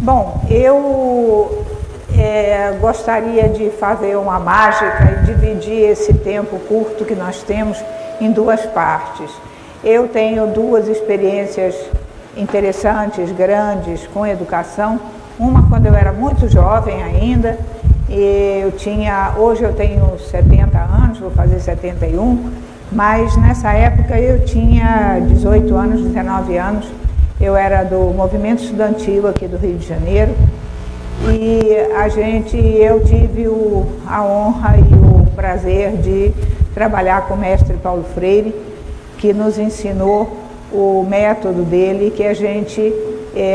Bom, eu gostaria de fazer uma mágica e dividir esse tempo curto que nós temos em duas partes. Eu tenho duas experiências interessantes, grandes, com educação. Uma quando eu era muito jovem ainda, hoje eu tenho 70 anos, vou fazer 71, mas nessa época eu tinha 18 anos, 19 anos, eu era do movimento estudantil aqui do Rio de Janeiro e eu tive a honra e o prazer de trabalhar com o mestre Paulo Freire, que nos ensinou o método dele, que a gente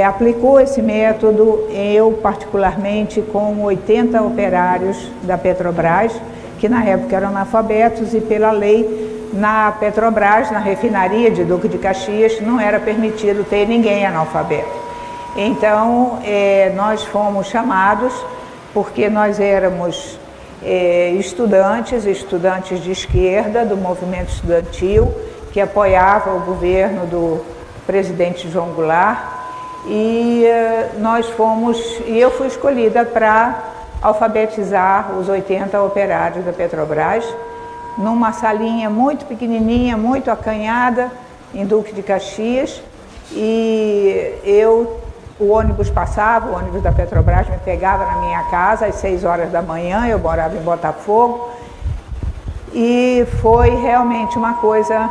aplicou esse método, eu particularmente com 80 operários da Petrobras, que na época eram analfabetos, e pela lei na Petrobras, na refinaria de Duque de Caxias, não era permitido ter ninguém analfabeto. Então nós fomos chamados, porque nós éramos estudantes de esquerda do movimento estudantil, que apoiava o governo do presidente João Goulart, e eu fui escolhida para alfabetizar os 80 operários da Petrobras, numa salinha muito pequenininha, muito acanhada, em Duque de Caxias, e o ônibus passava, o ônibus da Petrobras me pegava na minha casa às 6 horas da manhã, eu morava em Botafogo, e foi realmente uma coisa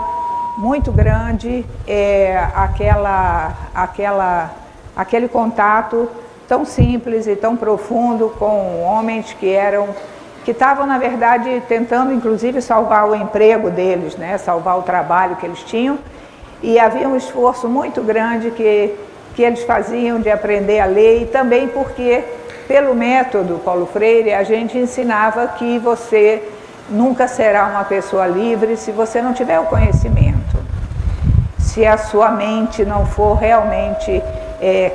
muito grande, aquele contato tão simples e tão profundo com homens que estavam, na verdade, tentando, inclusive, salvar o emprego deles, né? Salvar o trabalho que eles tinham, e havia um esforço muito grande que eles faziam de aprender a ler, e também porque, pelo método Paulo Freire, a gente ensinava que você nunca será uma pessoa livre se você não tiver o conhecimento. Se a sua mente não for realmente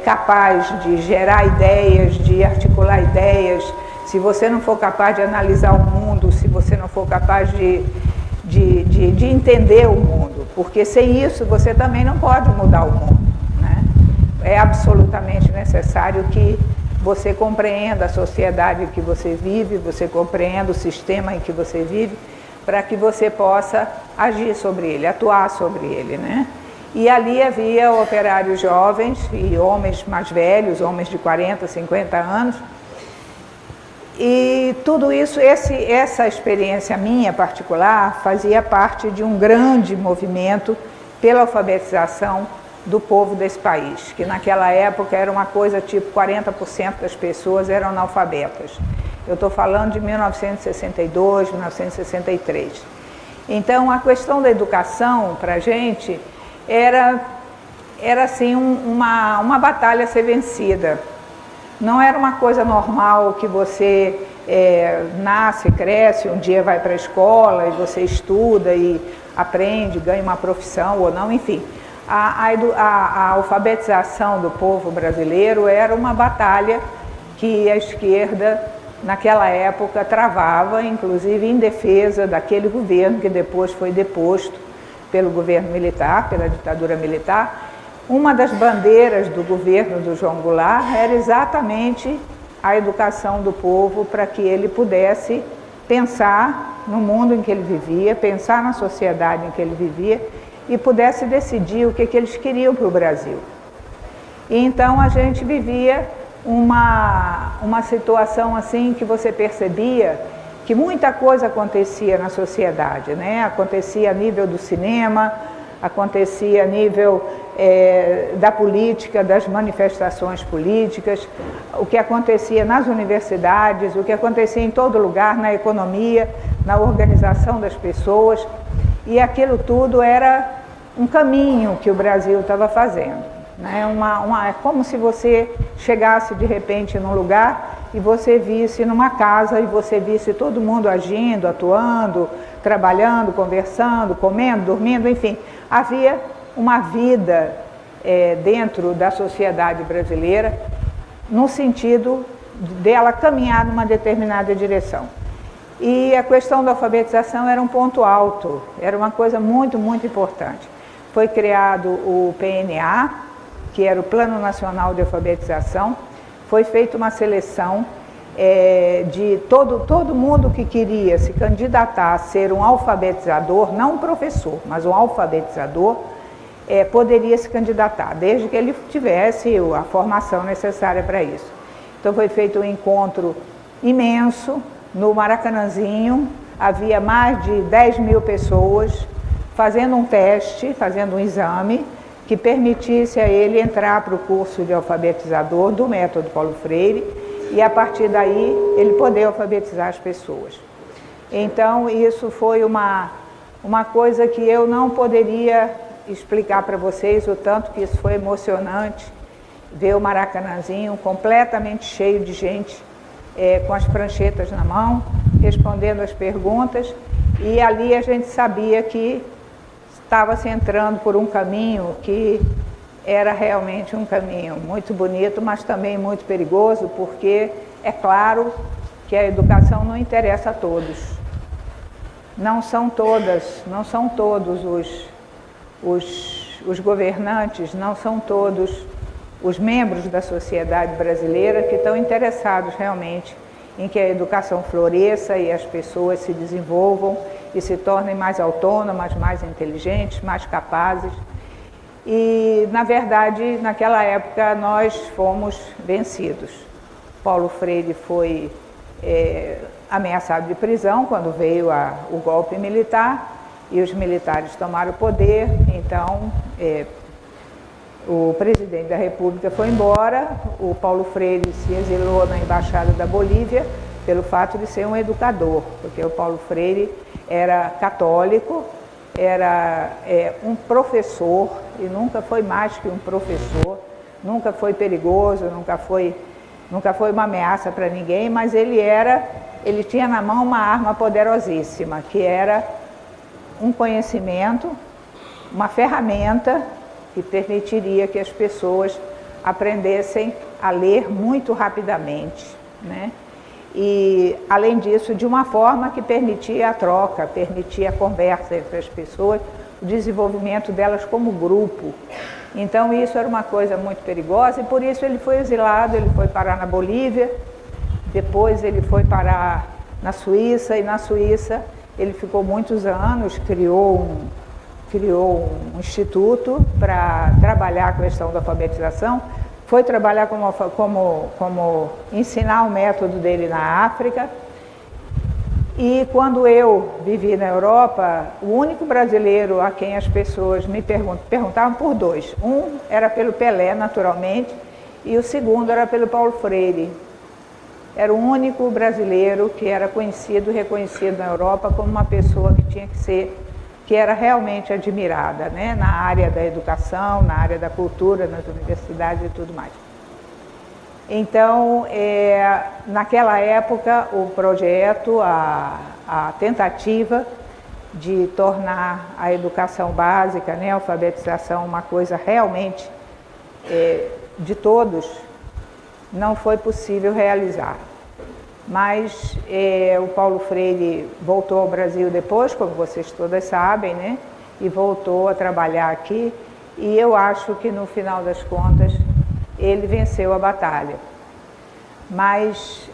capaz de gerar ideias, de articular ideias, se você não for capaz de analisar o mundo, se você não for capaz de entender o mundo, porque sem isso você também não pode mudar o mundo, né? É absolutamente necessário que você compreenda a sociedade em que você vive, você compreenda o sistema em que você vive, para que você possa agir sobre ele, atuar sobre ele, né? E ali havia operários jovens e homens mais velhos, homens de 40, 50 anos. E tudo isso, essa experiência minha particular, fazia parte de um grande movimento pela alfabetização do povo desse país, que naquela época era uma coisa tipo 40% das pessoas eram analfabetas. Eu estou falando de 1962, 1963. Então, a questão da educação, para a gente, era assim uma batalha a ser vencida. Não era uma coisa normal que você nasce, cresce, um dia vai para a escola e você estuda e aprende, ganha uma profissão ou não, enfim. A alfabetização do povo brasileiro era uma batalha que a esquerda, naquela época, travava, inclusive em defesa daquele governo que depois foi deposto pelo governo militar, pela ditadura militar. Uma das bandeiras do governo do João Goulart era exatamente a educação do povo, para que ele pudesse pensar no mundo em que ele vivia, pensar na sociedade em que ele vivia e pudesse decidir o que eles queriam para o Brasil. E então a gente vivia uma situação assim que você percebia que muita coisa acontecia na sociedade, né? Acontecia a nível do cinema, acontecia a nível da política, das manifestações políticas, o que acontecia nas universidades, o que acontecia em todo lugar, na economia, na organização das pessoas, e aquilo tudo era um caminho que o Brasil estava fazendo, né? É como se você chegasse de repente num lugar e você visse numa casa e você visse todo mundo agindo, atuando, trabalhando, conversando, comendo, dormindo, enfim. Havia uma vida dentro da sociedade brasileira no sentido dela caminhar numa determinada direção. E a questão da alfabetização era um ponto alto, era uma coisa muito, muito importante. Foi criado o PNA, que era o Plano Nacional de Alfabetização, foi feita uma seleção de todo mundo que queria se candidatar a ser um alfabetizador, não um professor, mas um alfabetizador, poderia se candidatar, desde que ele tivesse a formação necessária para isso. Então foi feito um encontro imenso no Maracanãzinho, havia mais de 10 mil pessoas fazendo um teste, fazendo um exame que permitisse a ele entrar para o curso de alfabetizador do método Paulo Freire, e a partir daí ele poder alfabetizar as pessoas. Então isso foi uma coisa que eu não poderia explicar para vocês, o tanto que isso foi emocionante, ver o Maracanãzinho completamente cheio de gente, com as pranchetas na mão, respondendo as perguntas, e ali a gente sabia que estava se entrando por um caminho que era realmente um caminho muito bonito, mas também muito perigoso, porque é claro que a educação não interessa a todos. Não são todos os governantes, não são todos os membros da sociedade brasileira que estão interessados realmente em que a educação floresça e as pessoas se desenvolvam e se tornem mais autônomas, mais inteligentes, mais capazes. E, na verdade, naquela época nós fomos vencidos. Paulo Freire foi ameaçado de prisão quando veio o golpe militar e os militares tomaram o poder. Então, o presidente da República foi embora, o Paulo Freire se exilou na Embaixada da Bolívia pelo fato de ser um educador, porque o Paulo Freire era católico, era um professor, e nunca foi mais que um professor, nunca foi perigoso, nunca foi uma ameaça para ninguém, mas ele tinha na mão uma arma poderosíssima, que era um conhecimento, uma ferramenta que permitiria que as pessoas aprendessem a ler muito rapidamente, né? E, além disso, de uma forma que permitia a troca, permitia a conversa entre as pessoas, o desenvolvimento delas como grupo. Então, isso era uma coisa muito perigosa e, por isso, ele foi exilado, ele foi parar na Bolívia, depois ele foi parar na Suíça, e na Suíça ele ficou muitos anos, criou um instituto para trabalhar a questão da alfabetização, foi trabalhar como ensinar o método dele na África. E quando eu vivi na Europa, o único brasileiro a quem as pessoas me perguntavam por dois. Um era pelo Pelé, naturalmente, e o segundo era pelo Paulo Freire. Era o único brasileiro que era conhecido e reconhecido na Europa como uma pessoa que era realmente admirada, né? Na área da educação, na área da cultura, nas universidades e tudo mais. Então, naquela época, o projeto, a tentativa de tornar a educação básica, né, a alfabetização, uma coisa realmente de todos, não foi possível realizar. Mas o Paulo Freire voltou ao Brasil depois, como vocês todas sabem, né? E voltou a trabalhar aqui. E eu acho que, no final das contas, ele venceu a batalha. Mas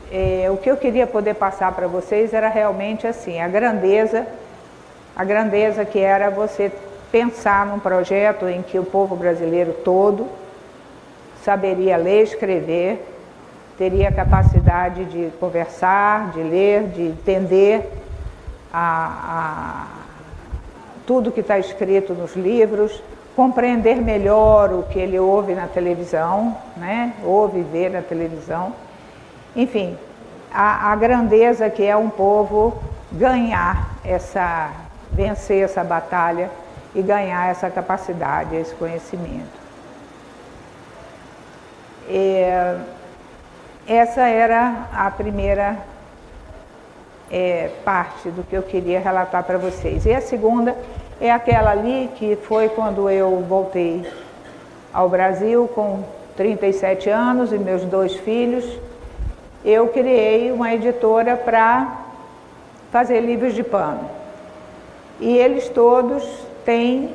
o que eu queria poder passar para vocês era realmente assim, a grandeza que era você pensar num projeto em que o povo brasileiro todo saberia ler e escrever, teria capacidade de conversar, de ler, de entender tudo que está escrito nos livros, compreender melhor o que ele ouve na televisão, né? Ouve e vê na televisão. Enfim, a grandeza que é um povo vencer essa batalha e ganhar essa capacidade, esse conhecimento. Essa era a primeira parte do que eu queria relatar para vocês. E a segunda é aquela ali que foi quando eu voltei ao Brasil com 37 anos e meus 2 filhos. Eu criei uma editora para fazer livros de pano. E eles todos têm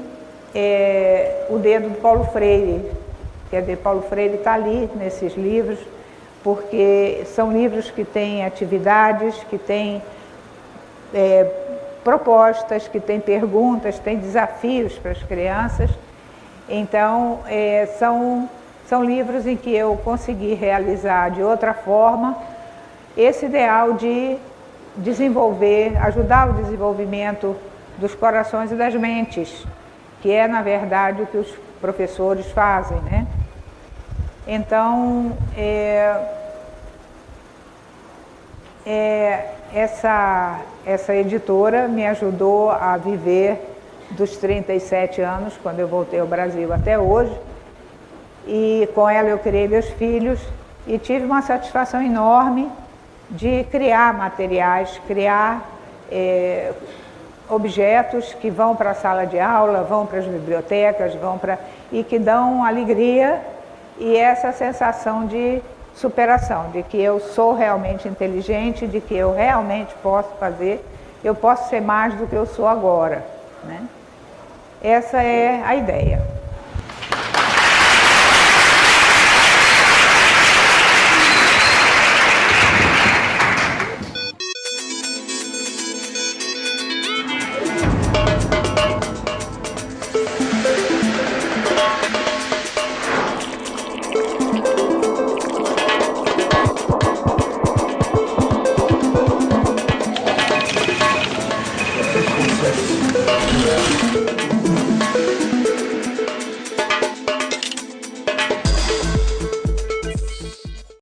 o dedo do Paulo Freire. Quer dizer, Paulo Freire está ali nesses livros. porque são livros que têm atividades, que têm propostas, que têm perguntas, têm desafios para as crianças. Então, são livros em que eu consegui realizar de outra forma esse ideal de desenvolver, ajudar o desenvolvimento dos corações e das mentes, que é, na verdade, o que os professores fazem, né? Então, essa editora me ajudou a viver dos 37 anos, quando eu voltei ao Brasil, até hoje, e com ela eu criei meus filhos e tive uma satisfação enorme de criar materiais, criar objetos que vão para a sala de aula, vão para as bibliotecas, e que dão alegria e essa sensação de superação, de que eu sou realmente inteligente, de que eu realmente posso fazer, eu posso ser mais do que eu sou agora, né? Essa é a ideia.